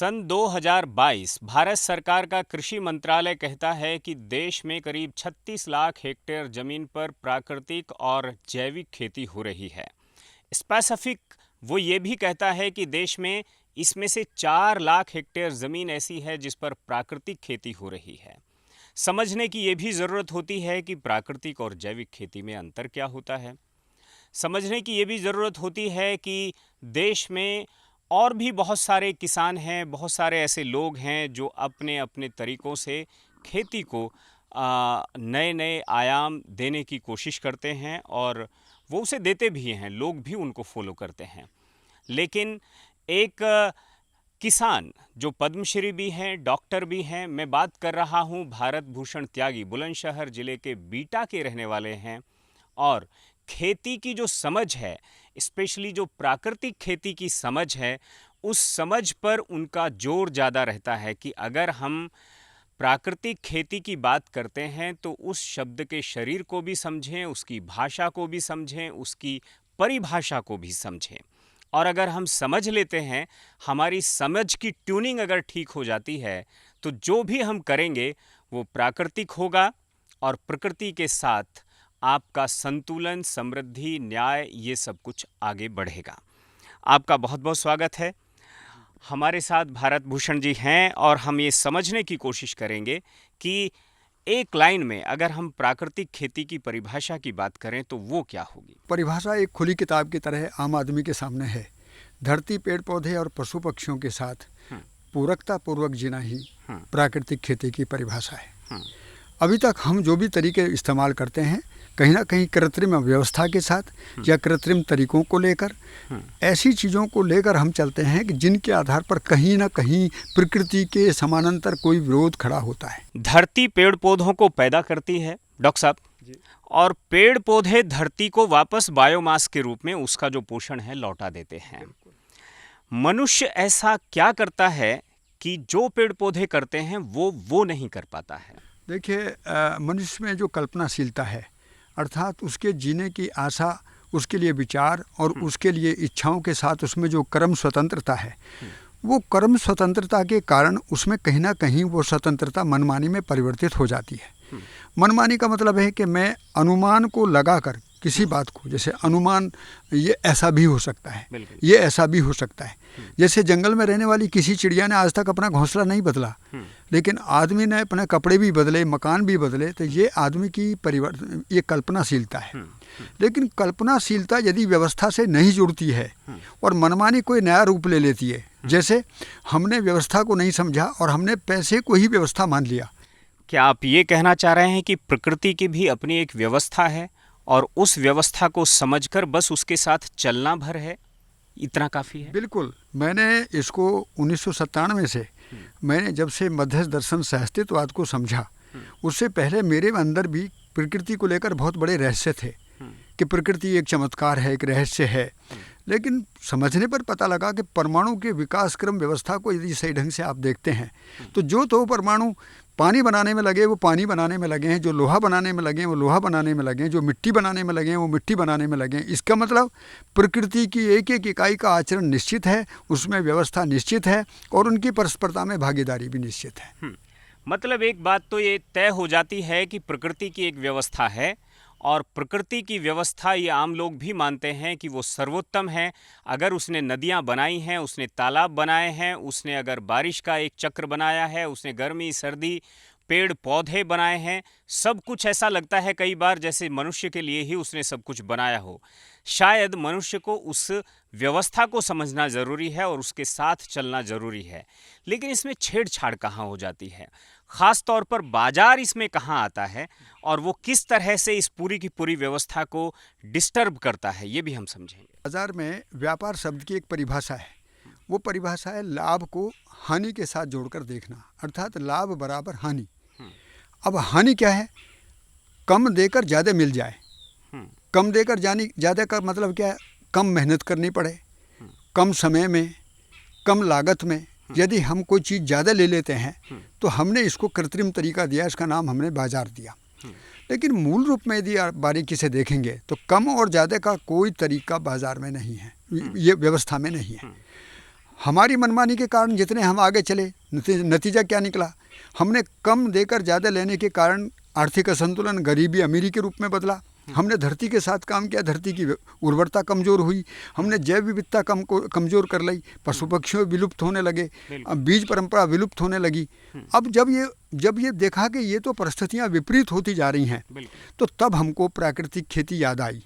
सन 2022 भारत सरकार का कृषि मंत्रालय कहता है कि देश में करीब 36 लाख हेक्टेयर जमीन पर प्राकृतिक और जैविक खेती हो रही है। स्पेसिफिक वो ये भी कहता है कि देश में इसमें से 4 लाख हेक्टेयर ज़मीन ऐसी है जिस पर प्राकृतिक खेती हो रही है। समझने की ये भी ज़रूरत होती है कि प्राकृतिक और जैविक खेती में अंतर क्या होता है। समझने की ये भी ज़रूरत होती है कि देश में और भी बहुत सारे किसान हैं, बहुत सारे ऐसे लोग हैं जो अपने अपने तरीक़ों से खेती को नए नए आयाम देने की कोशिश करते हैं और वो उसे देते भी हैं, लोग भी उनको फॉलो करते हैं। लेकिन एक किसान जो पद्मश्री भी हैं, डॉक्टर भी हैं, मैं बात कर रहा हूं भारत भूषण त्यागी, बुलंदशहर ज़िले के बीटा के रहने वाले हैं और खेती की जो समझ है, स्पेशली जो प्राकृतिक खेती की समझ है, उस समझ पर उनका जोर ज़्यादा रहता है कि अगर हम प्राकृतिक खेती की बात करते हैं तो उस शब्द के शरीर को भी समझें, उसकी भाषा को भी समझें, उसकी परिभाषा को भी समझें। और अगर हम समझ लेते हैं, हमारी समझ की ट्यूनिंग अगर ठीक हो जाती है तो जो भी हम करेंगे वो प्राकृतिक होगा और प्रकृति के साथ आपका संतुलन, समृद्धि, न्याय ये सब कुछ आगे बढ़ेगा। आपका बहुत बहुत स्वागत है। हमारे साथ भारत भूषण जी हैं और हम ये समझने की कोशिश करेंगे कि एक लाइन में अगर हम प्राकृतिक खेती की परिभाषा की बात करें तो वो क्या होगी? परिभाषा एक खुली किताब की तरह आम आदमी के सामने है। धरती, पेड़ पौधे और पशु पक्षियों के साथ पूरकता पूर्वक जीना ही प्राकृतिक खेती की परिभाषा है। अभी तक हम जो भी तरीके इस्तेमाल करते हैं कहीं ना कहीं कृत्रिम व्यवस्था के साथ या कृत्रिम तरीकों को लेकर, ऐसी चीज़ों को लेकर हम चलते हैं कि जिनके आधार पर कहीं ना कहीं प्रकृति के समानांतर कोई विरोध खड़ा होता है। धरती पेड़ पौधों को पैदा करती है डॉक्टर साहब, और पेड़ पौधे धरती को वापस बायोमास के रूप में उसका जो पोषण है लौटा देते हैं। मनुष्य ऐसा क्या करता है कि जो पेड़ पौधे करते हैं वो नहीं कर पाता है? देखिए, मनुष्य में जो कल्पनाशीलता है, अर्थात उसके जीने की आशा, उसके लिए विचार और उसके लिए इच्छाओं के साथ उसमें जो कर्म स्वतंत्रता है, वो कर्म स्वतंत्रता के कारण उसमें कहीं ना कहीं वो स्वतंत्रता मनमानी में परिवर्तित हो जाती है। मनमानी का मतलब है कि मैं अनुमान को लगाकर किसी बात को, जैसे अनुमान ये ऐसा भी हो सकता है, ये ऐसा भी हो सकता है। जैसे जंगल में रहने वाली किसी चिड़िया ने आज तक अपना घोंसला नहीं बदला, लेकिन आदमी ने अपने कपड़े भी बदले, मकान भी बदले, तो ये आदमी की ये कल्पनाशीलता है। लेकिन कल्पनाशीलता यदि व्यवस्था से नहीं जुड़ती है और मनमानी कोई नया रूप ले लेती है, जैसे हमने व्यवस्था को नहीं समझा और हमने पैसे को ही व्यवस्था मान लिया। क्या आप ये कहना चाह रहे हैं कि प्रकृति की भी अपनी एक व्यवस्था है और उस व्यवस्था को समझकर बस उसके साथ चलना भर है, इतना काफ़ी है? बिल्कुल। मैंने इसको 1997 से, मैंने जब से मध्यस्थ दर्शन सहअस्तित्ववाद को समझा, उससे पहले मेरे अंदर भी प्रकृति को लेकर बहुत बड़े रहस्य थे कि प्रकृति एक चमत्कार है, एक रहस्य है। लेकिन समझने पर पता लगा कि परमाणु के विकास क्रम व्यवस्था को यदि सही ढंग से आप देखते हैं तो जो तो परमाणु पानी बनाने में लगे वो पानी बनाने में लगे हैं, जो लोहा बनाने में लगे हैं वो लोहा बनाने में लगे हैं, जो मिट्टी बनाने में लगे हैं वो मिट्टी बनाने में लगे हैं। इसका मतलब प्रकृति की एक एक इकाई का आचरण निश्चित है, उसमें व्यवस्था निश्चित है और उनकी परस्परता में भागीदारी भी निश्चित है। मतलब एक बात तो ये तय हो जाती है कि प्रकृति की एक व्यवस्था है और प्रकृति की व्यवस्था ये आम लोग भी मानते हैं कि वो सर्वोत्तम है। अगर उसने नदियाँ बनाई हैं, उसने तालाब बनाए हैं, उसने अगर बारिश का एक चक्र बनाया है, उसने गर्मी सर्दी पेड़ पौधे बनाए हैं, सब कुछ ऐसा लगता है कई बार जैसे मनुष्य के लिए ही उसने सब कुछ बनाया हो। शायद मनुष्य को उस व्यवस्था को समझना ज़रूरी है और उसके साथ चलना ज़रूरी है। लेकिन इसमें छेड़छाड़ कहाँ हो जाती है? ख़ास तौर पर बाज़ार इसमें कहाँ आता है और वो किस तरह से इस पूरी की पूरी व्यवस्था को डिस्टर्ब करता है, ये भी हम समझेंगे। बाज़ार में व्यापार शब्द की एक परिभाषा है, वो परिभाषा है लाभ को हानि के साथ जोड़कर देखना, अर्थात लाभ बराबर हानि। अब हानि क्या है? कम देकर ज़्यादा मिल जाए। कम देकर ज़्यादा का मतलब क्या है? कम मेहनत करनी पड़े, कम समय में, कम लागत में। यदि हम कोई चीज़ ज़्यादा ले लेते हैं तो हमने इसको कृत्रिम तरीका दिया, इसका नाम हमने बाजार दिया। लेकिन मूल रूप में यदि आप बारीकी से देखेंगे तो कम और ज़्यादा का कोई तरीका बाजार में नहीं है, ये व्यवस्था में नहीं है। हमारी मनमानी के कारण जितने हम आगे चले, नतीजा क्या निकला? हमने कम देकर ज़्यादा लेने के कारण आर्थिक असंतुलन, गरीबी अमीरी के रूप में बदला। हमने धरती के साथ काम किया, धरती की उर्वरता कमज़ोर हुई, हमने जैव विविधता कमज़ोर कर ली, पशु पक्षियों विलुप्त होने लगे, अब बीज परंपरा विलुप्त होने लगी। अब जब ये देखा कि ये तो परिस्थितियाँ विपरीत होती जा रही हैं, तो तब हमको प्राकृतिक खेती याद आई।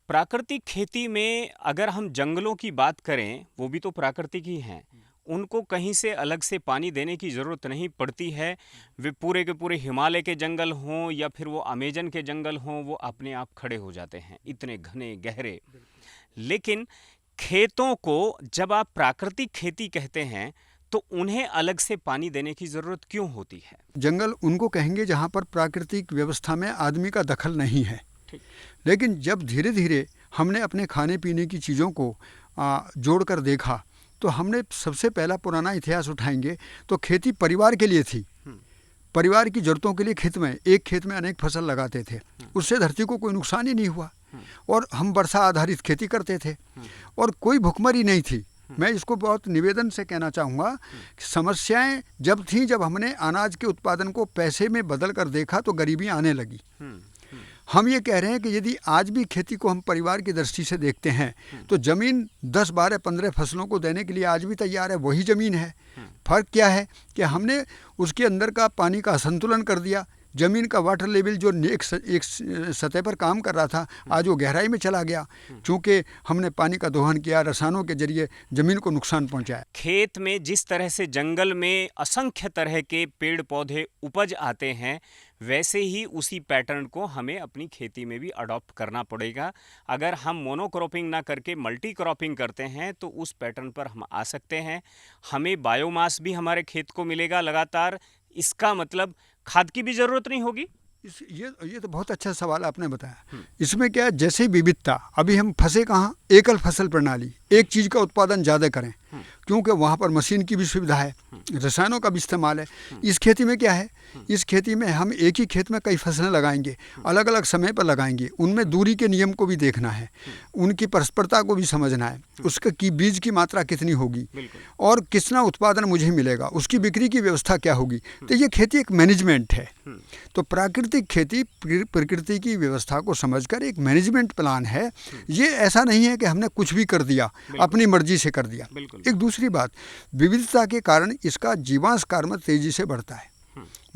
प्राकृतिक खेती में अगर हम जंगलों की बात करें, वो भी तो प्राकृतिक ही हैं। उनको कहीं से अलग से पानी देने की ज़रूरत नहीं पड़ती है। वे पूरे के पूरे हिमालय के जंगल हों या फिर वो अमेजन के जंगल हों, वो अपने आप खड़े हो जाते हैं, इतने घने गहरे। लेकिन खेतों को जब आप प्राकृतिक खेती कहते हैं तो उन्हें अलग से पानी देने की ज़रूरत क्यों होती है? जंगल उनको कहेंगे जहाँ पर प्राकृतिक व्यवस्था में आदमी का दखल नहीं है। लेकिन जब धीरे धीरे हमने अपने खाने पीने की चीज़ों को जोड़कर देखा, तो हमने सबसे पहला पुराना इतिहास उठाएंगे तो खेती परिवार के लिए थी। परिवार की ज़रूरतों के लिए एक खेत में अनेक फसल लगाते थे, उससे धरती को कोई नुकसान ही नहीं हुआ। और हम वर्षा आधारित खेती करते थे और कोई भुखमरी नहीं थी। मैं इसको बहुत निवेदन से कहना चाहूँगा कि समस्याएं जब थीं, जब हमने अनाज के उत्पादन को पैसे में बदल कर देखा तो गरीबी आने लगी। हम ये कह रहे हैं कि यदि आज भी खेती को हम परिवार की दृष्टि से देखते हैं तो ज़मीन 10, 12, 15 फसलों को देने के लिए आज भी तैयार है, वही ज़मीन है। फ़र्क क्या है कि हमने उसके अंदर का पानी का असंतुलन कर दिया। ज़मीन का वाटर लेवल जो एक सतह पर काम कर रहा था, आज वो गहराई में चला गया, क्योंकि हमने पानी का दोहन किया, रसायनों के जरिए ज़मीन को नुकसान पहुंचाया। खेत में जिस तरह से जंगल में असंख्य तरह के पेड़ पौधे उपज आते हैं, वैसे ही उसी पैटर्न को हमें अपनी खेती में भी अडॉप्ट करना पड़ेगा। अगर हम मोनोक्रॉपिंग ना करके मल्टी क्रॉपिंग करते हैं तो उस पैटर्न पर हम आ सकते हैं। हमें बायोमास भी हमारे खेत को मिलेगा लगातार। इसका मतलब खाद की भी ज़रूरत नहीं होगी। ये तो बहुत अच्छा सवाल आपने बताया। इसमें क्या है, जैसे ही विविधता, अभी हम फंसे कहाँ, एकल फसल प्रणाली, एक चीज़ का उत्पादन ज़्यादा करें, क्योंकि वहाँ पर मशीन की भी सुविधा है, रसायनों का भी इस्तेमाल है। इस खेती में क्या है, इस खेती में हम एक ही खेत में कई फसलें लगाएंगे, अलग अलग समय पर लगाएंगे, उनमें दूरी के नियम को भी देखना है, उनकी परस्परता को भी समझना है, उसका की बीज की मात्रा कितनी होगी और कितना उत्पादन मुझे मिलेगा, उसकी बिक्री की व्यवस्था क्या होगी। तो ये खेती एक मैनेजमेंट है। तो प्राकृतिक खेती प्रकृति की व्यवस्था को समझकर एक मैनेजमेंट प्लान है। ये ऐसा नहीं है कि हमने कुछ भी कर दिया, अपनी मर्जी से कर दिया। एक दूसरी बात, विविधता के कारण इसका जीवांश कार्य तेजी से बढ़ता है।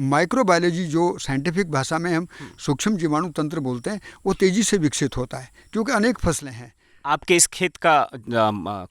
माइक्रोबायोलॉजी, जो साइंटिफिक भाषा में हम सूक्ष्म जीवाणु तंत्र बोलते हैं, वो तेजी से विकसित होता है, क्योंकि अनेक फसलें हैं। आपके इस खेत का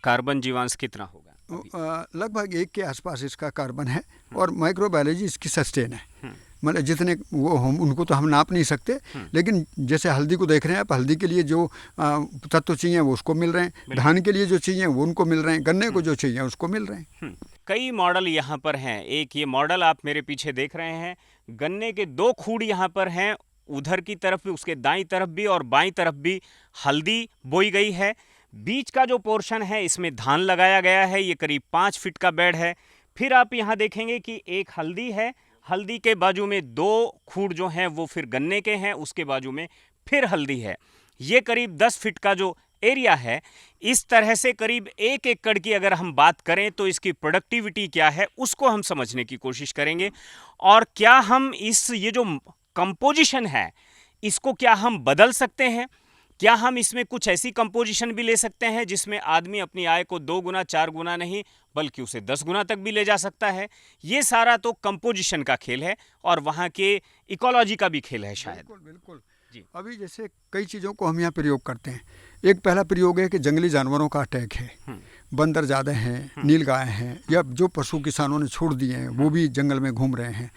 कार्बन जीवांश कितना होगा? लगभग 1 के आसपास इसका कार्बन है और माइक्रोबायोलॉजी इसकी सस्टेन है। मतलब जितने वो हम उनको तो हम नाप नहीं सकते, लेकिन जैसे हल्दी को देख रहे हैं आप, हल्दी के लिए जो तत्व चाहिए वो उसको मिल रहे हैं, धान के लिए जो चाहिए वो उनको मिल रहे हैं, गन्ने को जो चाहिए उसको मिल रहे हैं। कई मॉडल यहाँ पर हैं। एक ये मॉडल आप मेरे पीछे देख रहे हैं, गन्ने के 2 खूड़ यहाँ पर हैं, उधर की तरफ भी, उसके दाईं तरफ भी और बाईं तरफ भी हल्दी बोई गई है। बीच का जो पोर्शन है इसमें धान लगाया गया है। ये करीब 5 फीट का बेड है। फिर आप यहाँ देखेंगे कि एक हल्दी है, हल्दी के बाजू में 2 खूड़ जो हैं वो फिर गन्ने के हैं, उसके बाजू में फिर हल्दी है। ये करीब 10 फीट का जो एरिया है, इस तरह से करीब 1 एकड़ की अगर हम बात करें तो इसकी प्रोडक्टिविटी क्या है उसको हम समझने की कोशिश करेंगे। और क्या हम ये जो कंपोजिशन है इसको क्या हम बदल सकते हैं? क्या हम इसमें कुछ ऐसी कंपोजिशन भी ले सकते हैं जिसमें आदमी अपनी आय को 2 गुना 4 गुना नहीं बल्कि उसे 10 गुना तक भी ले जा सकता है? ये सारा तो कंपोजिशन का खेल है और वहाँ के इकोलॉजी का भी खेल है शायद। बिल्कुल जी। अभी जैसे कई चीज़ों को हम यहाँ प्रयोग करते हैं। एक पहला प्रयोग है कि जंगली जानवरों का अटैक है, बंदर ज़्यादा हैं, नीलगाय हैं, या जो पशु किसानों ने छोड़ दिए हैं वो भी जंगल में घूम रहे हैं,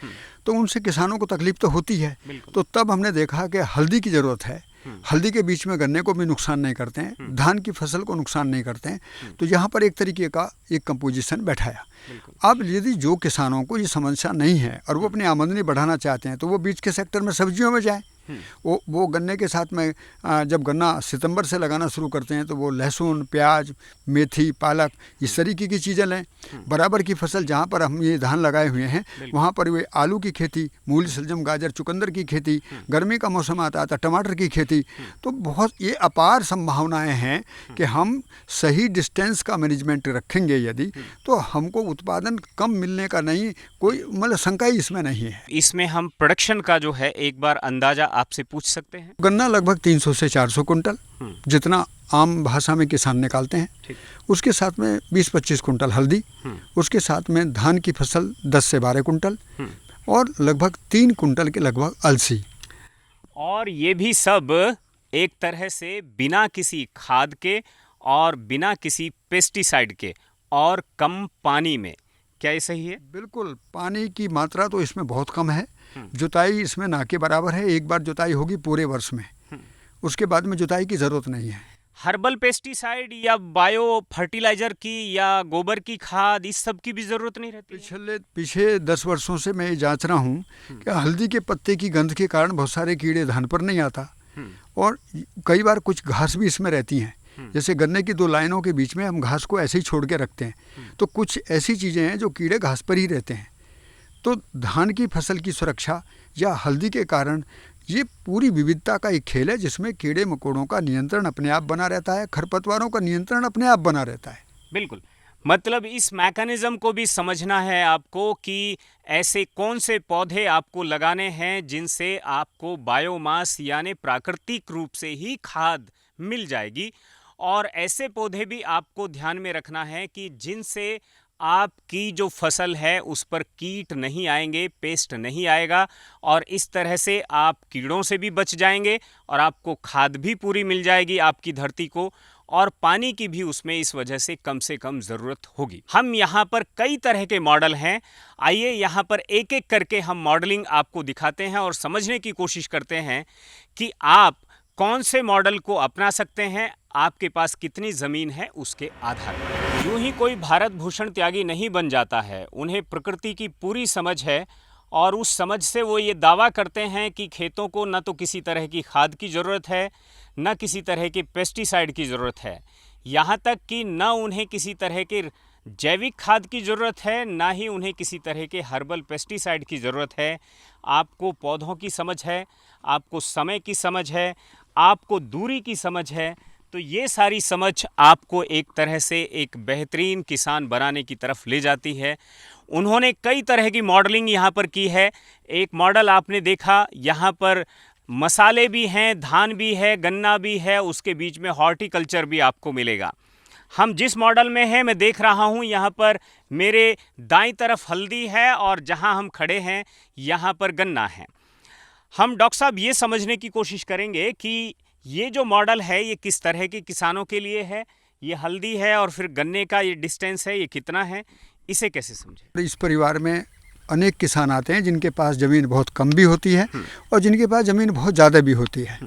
तो उनसे किसानों को तकलीफ तो होती है। तो तब हमने देखा कि हल्दी की ज़रूरत है। हल्दी के बीच में गन्ने को भी नुकसान नहीं करते हैं, धान की फसल को नुकसान नहीं करते हैं। तो यहाँ पर एक तरीके का एक कंपोजिशन बैठाया। अब यदि जो किसानों को ये समस्या नहीं है और वो अपनी आमदनी बढ़ाना चाहते हैं तो वो बीच के सेक्टर में सब्जियों में जाएं। वो गन्ने के साथ में जब गन्ना सितंबर से लगाना शुरू करते हैं तो वो लहसुन, प्याज, मेथी, पालक इस तरीके की चीज़ें लें। बराबर की फसल जहाँ पर हम ये धान लगाए हुए हैं वहाँ पर वे आलू की खेती, मूली, शलजम, गाजर, चुकंदर की खेती, गर्मी का मौसम आता था टमाटर की खेती। तो बहुत ये अपार संभावनाएं हैं कि हम सही डिस्टेंस का मैनेजमेंट रखेंगे यदि, तो हमको उत्पादन कम मिलने का नहीं, कोई मतलब शंका ही इसमें नहीं है। इसमें हम प्रोडक्शन का जो है एक बार अंदाजा आपसे पूछ सकते हैं? गन्ना लगभग 300 से 400 कुंटल जितना आम भाषा में किसान निकालते हैं। उसके साथ में 20-25 कुंटल हल्दी, उसके साथ में धान की फसल 10 से 12 कुंटल और लगभग 3 कुंटल के लगभग अलसी। और ये भी सब एक तरह से बिना किसी खाद के और बिना किसी पेस्टिसाइड के और कम पानी में। क्या ये सही है? बिल्कुल, पानी की मात्रा तो इसमें बहुत कम है। जुताई इसमें ना के बराबर है। एक बार जुताई होगी पूरे वर्ष में, उसके बाद में जुताई की ज़रूरत नहीं है। हर्बल पेस्टिसाइड या बायो फर्टिलाइजर की या गोबर की खाद इस सब की भी ज़रूरत नहीं रहती? पिछले 10 वर्षों से मैं ये जांच रहा हूँ कि हल्दी के पत्ते की गंध के कारण बहुत सारे कीड़े धान पर नहीं आता और कई बार कुछ घास भी इसमें रहती हैं। जैसे गन्ने की 2 लाइनों के बीच में हम घास को ऐसे ही छोड़ के रखते हैं, तो कुछ ऐसी चीज़ें हैं जो कीड़े घास पर ही रहते हैं। तो धान की फसल की सुरक्षा या हल्दी के कारण ये पूरी विविधता का एक खेल है जिसमें कीड़े मकोड़ों का नियंत्रण अपने आप बना रहता है, खरपतवारों का नियंत्रण अपने आप बना रहता है। बिल्कुल, मतलब इस मैकेनिज्म को भी समझना है आपको कि ऐसे कौन से पौधे आपको लगाने हैं जिनसे आपको बायोमास यानी प्राकृतिक रूप से ही खाद मिल जाएगी, और ऐसे पौधे भी आपको ध्यान में रखना है कि जिनसे आपकी जो फसल है उस पर कीट नहीं आएंगे, पेस्ट नहीं आएगा, और इस तरह से आप कीड़ों से भी बच जाएंगे और आपको खाद भी पूरी मिल जाएगी आपकी धरती को, और पानी की भी उसमें इस वजह से कम ज़रूरत होगी। हम यहाँ पर कई तरह के मॉडल हैं, आइए यहाँ पर एक एक करके हम मॉडलिंग आपको दिखाते हैं और समझने की कोशिश करते हैं कि आप कौन से मॉडल को अपना सकते हैं, आपके पास कितनी ज़मीन है उसके आधार पर। यूं ही कोई भारत भूषण त्यागी नहीं बन जाता है, उन्हें प्रकृति की पूरी समझ है और उस समझ से वो ये दावा करते हैं कि खेतों को न तो किसी तरह की खाद की ज़रूरत है, न किसी तरह के पेस्टिसाइड की ज़रूरत है, यहाँ तक कि न उन्हें किसी तरह के जैविक खाद की ज़रूरत है, ना ही उन्हें किसी तरह के हर्बल पेस्टिसाइड की ज़रूरत है। आपको पौधों की समझ है, आपको समय की समझ है, आपको दूरी की समझ है, तो ये सारी समझ आपको एक तरह से एक बेहतरीन किसान बनाने की तरफ ले जाती है। उन्होंने कई तरह की मॉडलिंग यहाँ पर की है। एक मॉडल आपने देखा, यहाँ पर मसाले भी हैं, धान भी है, गन्ना भी है, उसके बीच में हॉर्टिकल्चर भी आपको मिलेगा। हम जिस मॉडल में हैं, मैं देख रहा हूँ यहाँ पर मेरे दाईं तरफ हल्दी है और जहाँ हम खड़े हैं यहाँ पर गन्ना है। हम डॉक्टर साहब ये समझने की कोशिश करेंगे कि ये जो मॉडल है ये किस तरह के किसानों के लिए है। ये हल्दी है और फिर गन्ने का ये डिस्टेंस है, ये कितना है, इसे कैसे समझें? इस परिवार में अनेक किसान आते हैं जिनके पास ज़मीन बहुत कम भी होती है और जिनके पास ज़मीन बहुत ज़्यादा भी होती है।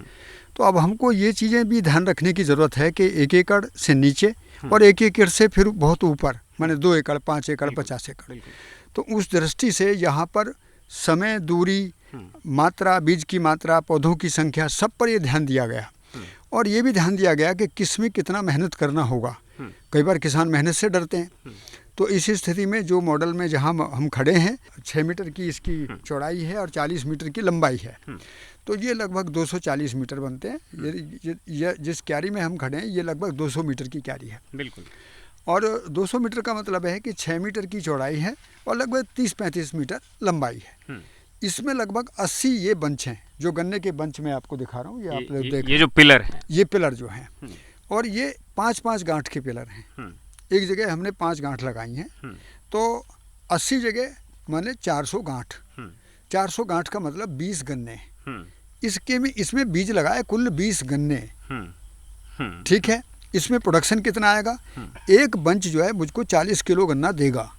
तो अब हमको ये चीज़ें भी ध्यान रखने की ज़रूरत है कि 1 एकड़ से नीचे और 1 एकड़ से फिर बहुत ऊपर, माने 2 एकड़, 5 एकड़, 50 एकड़। तो उस दृष्टि से यहाँ पर समय, दूरी, मात्रा, बीज की मात्रा, पौधों की संख्या, सब पर ये ध्यान दिया गया। और ये भी ध्यान दिया गया कि किस में कितना मेहनत करना होगा। कई बार किसान मेहनत से डरते हैं, तो इस स्थिति में जो मॉडल में जहाँ हम खड़े हैं 6 मीटर की इसकी चौड़ाई है और 40 मीटर की लंबाई है, तो ये लगभग 240 मीटर बनते हैं। ये जिस क्यारी में हम खड़े हैं ये लगभग 200 मीटर की क्यारी है। बिल्कुल। और 200 मीटर का मतलब है कि 6 मीटर की चौड़ाई है और लगभग 30-35 मीटर लंबाई है। इसमें लगभग 80 ये बंच हैं, जो गन्ने के बंच में आपको दिखा रहा हूँ। ये आप लोग देख, ये जो पिलर है, ये पिलर जो हैं, और ये 5-5 गांठ के पिलर हैं। एक जगह हमने 5 गांठ लगाई हैं, तो 80 जगह माने 400 गांठ। 400 गांठ का मतलब 20 गन्ने। इसमें बीज लगाए कुल 20 गन्ने। ठीक है, इसमें प्रोडक्शन कितना आएगा? एक बंच जो है मुझको 40 किलो गन्ना देगा।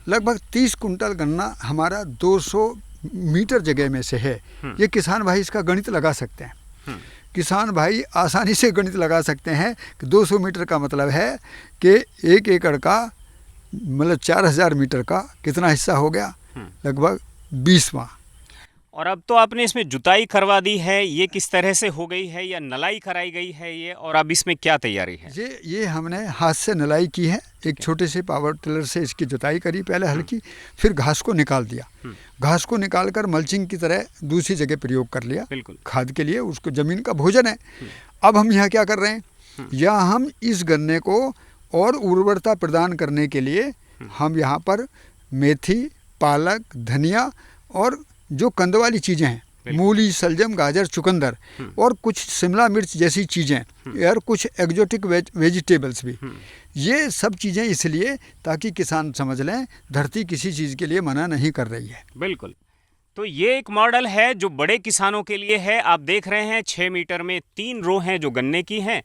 लगभग 30 कुंटल गन्ना हमारा 200 मीटर जगह में से है। ये किसान भाई इसका गणित लगा सकते हैं। किसान भाई आसानी से गणित लगा सकते हैं कि 200 मीटर का मतलब है कि 1 एकड़ का मतलब 4000 मीटर का कितना हिस्सा हो गया? लगभग 20वां। और अब तो आपने इसमें जुताई करवा दी है, ये किस तरह से हो गई है या नलाई कराई गई है ये, और अब इसमें क्या तैयारी है? ये हमने हाथ से नलाई की है, एक छोटे से पावर टिलर से इसकी जुताई करी पहले हल्की, फिर घास को निकाल दिया, घास को निकाल कर मल्चिंग की तरह दूसरी जगह प्रयोग कर लिया, बिल्कुल खाद के लिए, उसको ज़मीन का भोजन है। अब हम यहाँ क्या कर रहे हैं, यहाँ हम इस गन्ने को और उर्वरता प्रदान करने के लिए हम यहाँ पर मेथी, पालक, धनिया और जो कंद वाली चीज़ें हैं, मूली, सलजम, गाजर, चुकंदर और कुछ शिमला मिर्च जैसी चीज़ें और कुछ एग्जोटिक वेजिटेबल्स भी, ये सब चीज़ें इसलिए ताकि किसान समझ लें धरती किसी चीज़ के लिए मना नहीं कर रही है। बिल्कुल। तो ये एक मॉडल है जो बड़े किसानों के लिए है। आप देख रहे हैं 6 मीटर में 3 रो हैं जो गन्ने की हैं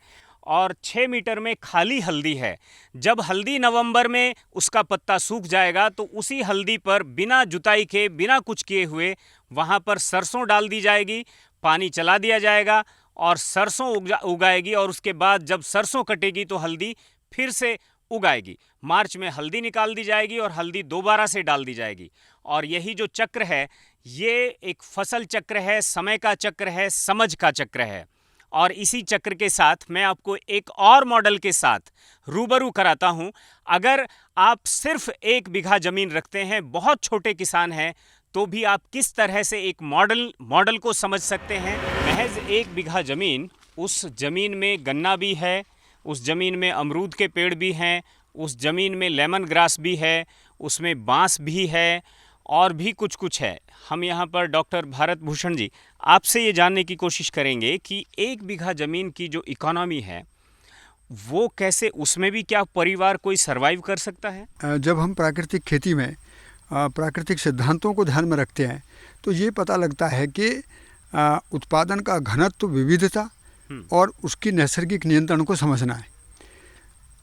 और 6 मीटर में खाली हल्दी है। जब हल्दी नवंबर में उसका पत्ता सूख जाएगा तो उसी हल्दी पर बिना जुताई के, बिना कुछ किए हुए वहाँ पर सरसों डाल दी जाएगी, पानी चला दिया जाएगा और सरसों उगाएगी और उसके बाद जब सरसों कटेगी तो हल्दी फिर से उगाएगी। मार्च में हल्दी निकाल दी जाएगी और हल्दी दोबारा से डाल दी जाएगी। और यही जो चक्र है ये एक फसल चक्र है, समय का चक्र है, समझ का चक्र है। और इसी चक्र के साथ मैं आपको एक और मॉडल के साथ रूबरू कराता हूं। अगर आप सिर्फ 1 बीघा जमीन रखते हैं, बहुत छोटे किसान हैं, तो भी आप किस तरह से एक मॉडल को समझ सकते हैं। महज 1 बीघा जमीन, उस जमीन में गन्ना भी है, उस जमीन में अमरूद के पेड़ भी हैं, उस जमीन में लेमन ग्रास भी है, उसमें बांस भी है और भी कुछ है। हम यहाँ पर डॉक्टर भारत भूषण जी आपसे ये जानने की कोशिश करेंगे कि 1 बीघा ज़मीन की जो इकोनॉमी है वो कैसे, उसमें भी क्या परिवार कोई सरवाइव कर सकता है? जब हम प्राकृतिक खेती में प्राकृतिक सिद्धांतों को ध्यान में रखते हैं तो ये पता लगता है कि उत्पादन का घनत्व, विविधता और उसकी नैसर्गिक नियंत्रण को समझना है।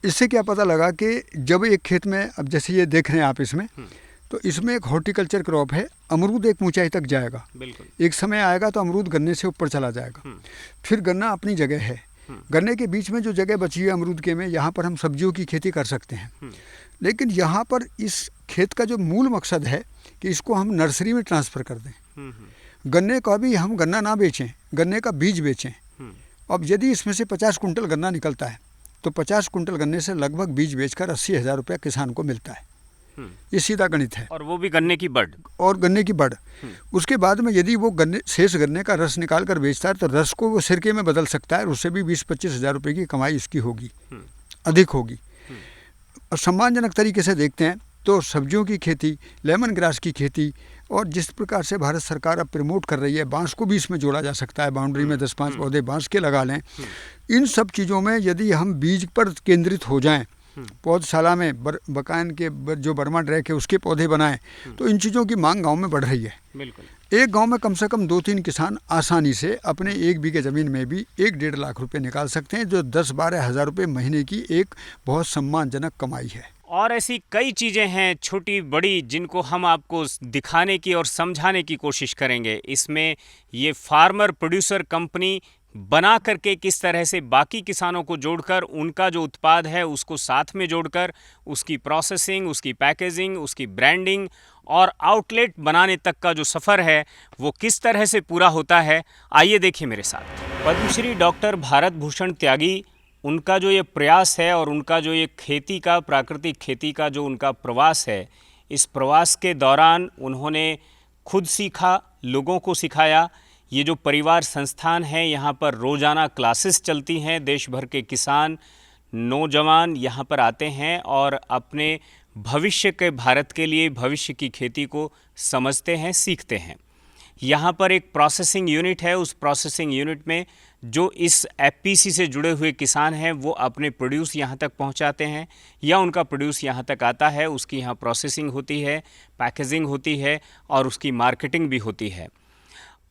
इससे क्या पता लगा कि जब एक खेत में, अब जैसे ये देख रहे हैं आप इसमें, तो इसमें एक हॉर्टिकल्चर क्रॉप है, अमरूद एक ऊंचाई तक जाएगा, बिल्कुल एक समय आएगा तो अमरूद गन्ने से ऊपर चला जाएगा, फिर गन्ना अपनी जगह है, गन्ने के बीच में जो जगह बची है अमरूद के में, यहाँ पर हम सब्जियों की खेती कर सकते हैं। लेकिन यहाँ पर इस खेत का जो मूल मकसद है कि इसको हम नर्सरी में ट्रांसफ़र कर दें। गन्ने का भी हम गन्ना ना बेचें, गन्ने का बीज बेचें। अब यदि इसमें से 50 कुंटल गन्ना निकलता है तो 50 कुंटल गन्ने से लगभग बीज बेचकर 80,000 रुपया किसान को मिलता है। ये सीधा गणित है। और वो भी गन्ने की बड। और गन्ने की बड। उसके बाद में यदि वो शेष गन्ने का रस निकाल कर बेचता है तो रस को वो सिरके में बदल सकता है और उससे भी 20-25 हज़ार रुपये की कमाई इसकी होगी, अधिक होगी। और सम्मानजनक तरीके से देखते हैं तो सब्जियों की खेती, लेमन ग्रास की खेती, और जिस प्रकार से भारत सरकार अब प्रमोट कर रही है, बांस को भी इसमें जोड़ा जा सकता है, बाउंड्री में 10-5 पौधे बांस के लगा लें। इन सब चीज़ों में यदि हम बीज पर केंद्रित हो जाएं, पौधशाला में बकायन के जो बर्मा ड्रैक है उसके पौधे बनाएं, तो इन चीज़ों की मांग गांव में बढ़ रही है। बिल्कुल। एक गांव में कम से कम 2-3 किसान आसानी से अपने 1 बीघे ज़मीन में भी 1-1.5 लाख रुपए निकाल सकते हैं, जो 10-12 हज़ार रुपये महीने की एक बहुत सम्मानजनक कमाई है। और ऐसी कई चीज़ें हैं छोटी बड़ी जिनको हम आपको दिखाने की और समझाने की कोशिश करेंगे। इसमें ये फार्मर प्रोड्यूसर कंपनी बना करके किस तरह से बाकी किसानों को जोड़कर उनका जो उत्पाद है उसको साथ में जोड़कर उसकी प्रोसेसिंग, उसकी पैकेजिंग, उसकी ब्रांडिंग और आउटलेट बनाने तक का जो सफ़र है वो किस तरह से पूरा होता है, आइए देखिए मेरे साथ। पद्मश्री डॉक्टर भारत भूषण त्यागी, उनका जो ये प्रयास है और उनका जो ये खेती का, प्राकृतिक खेती का जो उनका प्रवास है, इस प्रवास के दौरान उन्होंने खुद सीखा, लोगों को सिखाया। ये जो परिवार संस्थान है यहाँ पर रोज़ाना क्लासेस चलती हैं, देश भर के किसान नौजवान यहाँ पर आते हैं और अपने भविष्य के, भारत के लिए भविष्य की खेती को समझते हैं, सीखते हैं। यहाँ पर एक प्रोसेसिंग यूनिट है, उस प्रोसेसिंग यूनिट में जो इस एफपीसी से जुड़े हुए किसान हैं वो अपने प्रोड्यूस यहाँ तक पहुँचाते हैं या उनका प्रोड्यूस यहाँ तक आता है, उसकी यहाँ प्रोसेसिंग होती है, पैकेजिंग होती है और उसकी मार्केटिंग भी होती है।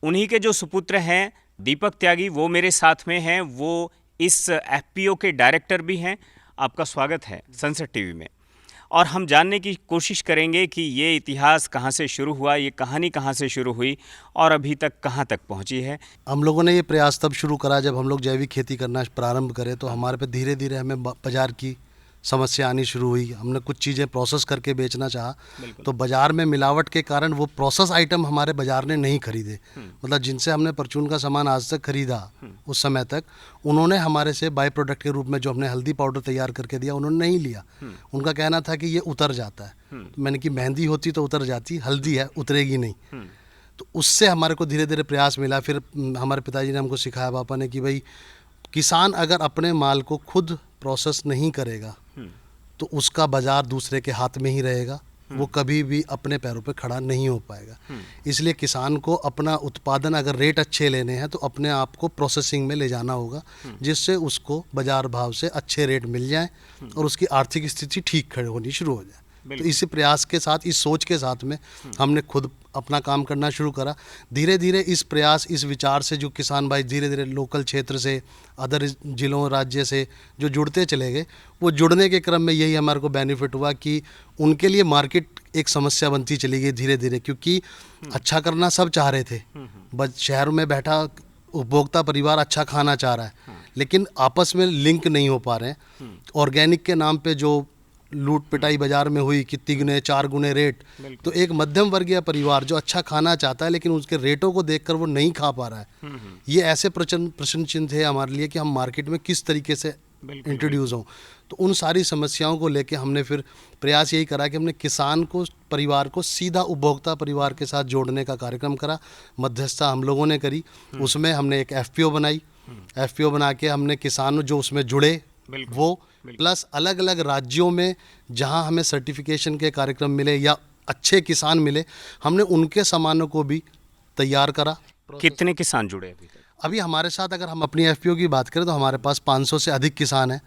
उन्हीं के जो सुपुत्र हैं दीपक त्यागी, वो मेरे साथ में हैं, वो इस एफपीओ के डायरेक्टर भी हैं। आपका स्वागत है सनसेट टीवी में। और हम जानने की कोशिश करेंगे कि ये इतिहास कहाँ से शुरू हुआ, ये कहानी कहाँ से शुरू हुई और अभी तक कहाँ तक पहुँची है। हम लोगों ने ये प्रयास तब शुरू करा जब हम लोग जैविक खेती करना प्रारंभ करें, तो हमारे पे धीरे धीरे हमें बाज़ार की समस्या आनी शुरू हुई। हमने कुछ चीज़ें प्रोसेस करके बेचना चाहा, तो बाज़ार में मिलावट के कारण वो प्रोसेस आइटम हमारे बाज़ार ने नहीं खरीदे। मतलब जिनसे हमने परचून का सामान आज तक खरीदा उस समय तक, उन्होंने हमारे से बाई प्रोडक्ट के रूप में जो हमने हल्दी पाउडर तैयार करके दिया उन्होंने नहीं लिया। उनका कहना था कि ये उतर जाता है। तो मैंने कि मेहंदी होती तो उतर जाती, हल्दी है उतरेगी नहीं। तो उससे हमारे को धीरे धीरे प्रयास मिला। फिर हमारे पिताजी ने हमको सिखाया, पापा ने, कि भाई किसान अगर अपने माल को खुद प्रोसेस नहीं करेगा तो उसका बाज़ार दूसरे के हाथ में ही रहेगा, वो कभी भी अपने पैरों पे खड़ा नहीं हो पाएगा। इसलिए किसान को अपना उत्पादन अगर रेट अच्छे लेने हैं तो अपने आप को प्रोसेसिंग में ले जाना होगा, जिससे उसको बाज़ार भाव से अच्छे रेट मिल जाए और उसकी आर्थिक स्थिति ठीक खड़ी होनी शुरू हो जाए। तो इसी प्रयास के साथ, इस सोच के साथ में हमने खुद अपना काम करना शुरू करा। धीरे धीरे इस प्रयास, इस विचार से जो किसान भाई धीरे धीरे लोकल क्षेत्र से, अदर जिलों, राज्य से जो जुड़ते चले गए, वो जुड़ने के क्रम में यही हमारे को बेनिफिट हुआ कि उनके लिए मार्केट एक समस्या बनती चली गई धीरे धीरे, क्योंकि अच्छा करना सब चाह रहे थे। बस शहरों में बैठा उपभोक्ता परिवार अच्छा खाना चाह रहा है, लेकिन आपस में लिंक नहीं हो पा रहे हैं। ऑर्गेनिक के नाम पे जो लूट पिटाई बाजार में हुई कि 3 गुने 4 गुने रेट, तो एक मध्यम वर्गीय परिवार जो अच्छा खाना चाहता है लेकिन उसके रेटों को देखकर वो नहीं खा पा रहा है। ये ऐसे प्रश्न चिन्ह थे हमारे लिए कि हम मार्केट में किस तरीके से इंट्रोड्यूस हों। तो उन सारी समस्याओं को लेके हमने फिर प्रयास यही करा कि हमने किसान को, परिवार को सीधा उपभोक्ता परिवार के साथ जोड़ने का कार्यक्रम करा। मध्यस्थता हम लोगों ने करी। उसमें हमने एक FPO बनाई। FPO बना के हमने किसान जो उसमें जुड़े वो, प्लस अलग अलग राज्यों में जहां हमें सर्टिफिकेशन के कार्यक्रम मिले या अच्छे किसान मिले, हमने उनके सामानों को भी तैयार करा। कितने किसान जुड़े अभी तक? अभी हमारे साथ अगर हम अपनी FPO की बात करें तो हमारे पास 500 से अधिक किसान हैं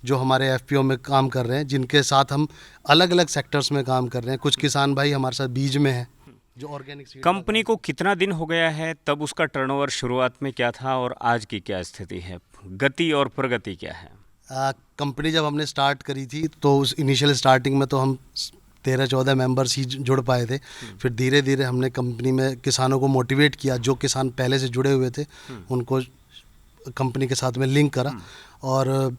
जो हमारे FPO में काम कर रहे हैं, जिनके साथ हम अलग अलग सेक्टर्स में काम कर रहे हैं। कुछ किसान भाई हमारे साथ बीज में हैं, जो ऑर्गेनिक सीड। कंपनी को कितना दिन हो गया है? तब उसका टर्नओवर शुरुआत में क्या था और आज की क्या स्थिति है? गति और प्रगति क्या है? कंपनी जब हमने स्टार्ट करी थी तो उस इनिशियल स्टार्टिंग में तो हम 13-14 मेंबर्स ही जुड़ पाए थे। फिर धीरे धीरे हमने कंपनी में किसानों को मोटिवेट किया। जो किसान पहले से जुड़े हुए थे उनको कंपनी के साथ में लिंक करा, और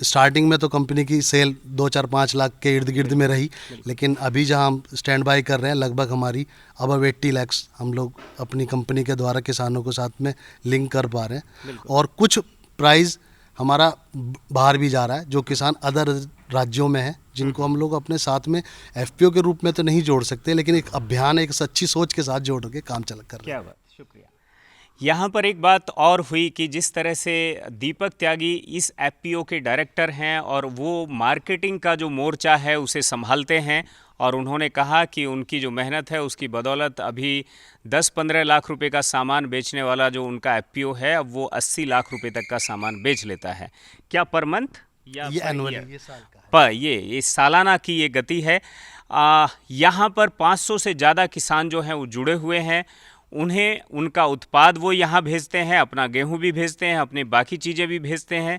स्टार्टिंग में तो कंपनी की सेल 2-4-5 लाख के इर्द गिर्द में रही, लेकिन अभी जहां हम स्टैंड बाय कर रहे हैं लगभग हमारी अबव 80 लाख हम लोग अपनी कंपनी के द्वारा किसानों को साथ में लिंक कर पा रहे हैं। और कुछ प्राइस हमारा बाहर भी जा रहा है, जो किसान अदर राज्यों में है, जिनको हम लोग अपने साथ में FPO के रूप में तो नहीं जोड़ सकते, लेकिन एक अभियान, एक सच्ची सोच के साथ जोड़ के काम चल कर रहे हैं। क्या बात, शुक्रिया। यहाँ पर एक बात और हुई कि जिस तरह से दीपक त्यागी इस FPO के डायरेक्टर हैं और वो मार्केटिंग का जो मोर्चा है उसे संभालते हैं, और उन्होंने कहा कि उनकी जो मेहनत है उसकी बदौलत अभी 10-15 लाख रुपए का सामान बेचने वाला जो उनका FPO है अब वो 80 लाख रुपए तक का सामान बेच लेता है। क्या पर मंथ या ये पर एनुअल, ईयर? ये साल का है। पर ये सालाना की ये गति है। यहाँ पर 500 से ज़्यादा किसान जो हैं वो जुड़े हुए हैं। उन्हें उनका उत्पाद वो यहाँ भेजते हैं, अपना गेहूं भी भेजते हैं, अपनी बाकी चीज़ें भी भेजते हैं,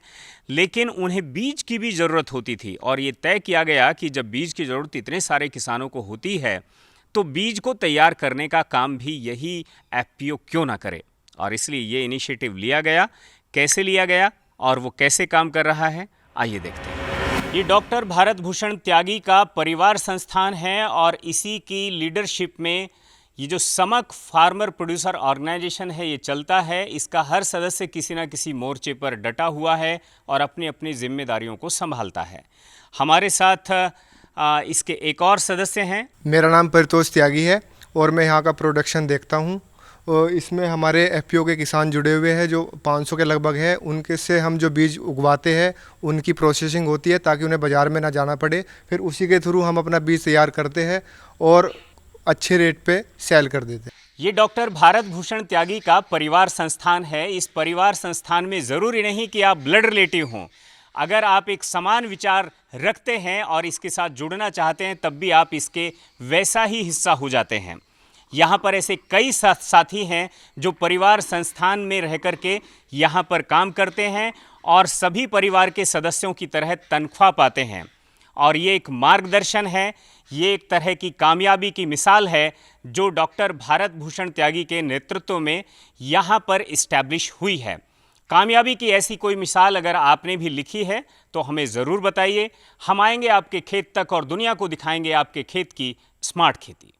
लेकिन उन्हें बीज की भी ज़रूरत होती थी। और ये तय किया गया कि जब बीज की ज़रूरत इतने सारे किसानों को होती है तो बीज को तैयार करने का काम भी यही FPO क्यों ना करे, और इसलिए ये इनिशिएटिव लिया गया। कैसे लिया गया और वो कैसे काम कर रहा है, आइए देखते हैं। ये डॉक्टर भारत भूषण त्यागी का परिवार संस्थान है और इसी की लीडरशिप में ये जो समक फार्मर प्रोड्यूसर ऑर्गेनाइजेशन है ये चलता है। इसका हर सदस्य किसी न किसी मोर्चे पर डटा हुआ है और अपनी अपनी जिम्मेदारियों को संभालता है। हमारे साथ इसके एक और सदस्य हैं। मेरा नाम परितोष त्यागी है और मैं यहाँ का प्रोडक्शन देखता हूँ। इसमें हमारे FPO के किसान जुड़े हुए हैं जो 500 के लगभग है। उनके से हम जो बीज उगवाते हैं उनकी प्रोसेसिंग होती है ताकि उन्हें बाज़ार में ना जाना पड़े। फिर उसी के थ्रू हम अपना बीज तैयार करते हैं और अच्छे रेट पे सेल कर देते हैं। ये डॉक्टर भारत भूषण त्यागी का परिवार संस्थान है। इस परिवार संस्थान में ज़रूरी नहीं कि आप ब्लड रिलेटिव हों। अगर आप एक समान विचार रखते हैं और इसके साथ जुड़ना चाहते हैं तब भी आप इसके वैसा ही हिस्सा हो जाते हैं। यहाँ पर ऐसे कई साथी हैं जो परिवार संस्थान में रह कर के यहाँ पर काम करते हैं और सभी परिवार के सदस्यों की तरह तनख्वाह पाते हैं। और ये एक मार्गदर्शन है, ये एक तरह की कामयाबी की मिसाल है जो डॉक्टर भारत भूषण त्यागी के नेतृत्व में यहाँ पर इस्टेब्लिश हुई है। कामयाबी की ऐसी कोई मिसाल अगर आपने भी लिखी है तो हमें ज़रूर बताइए। हम आएंगे आपके खेत तक और दुनिया को दिखाएंगे आपके खेत की स्मार्ट खेती।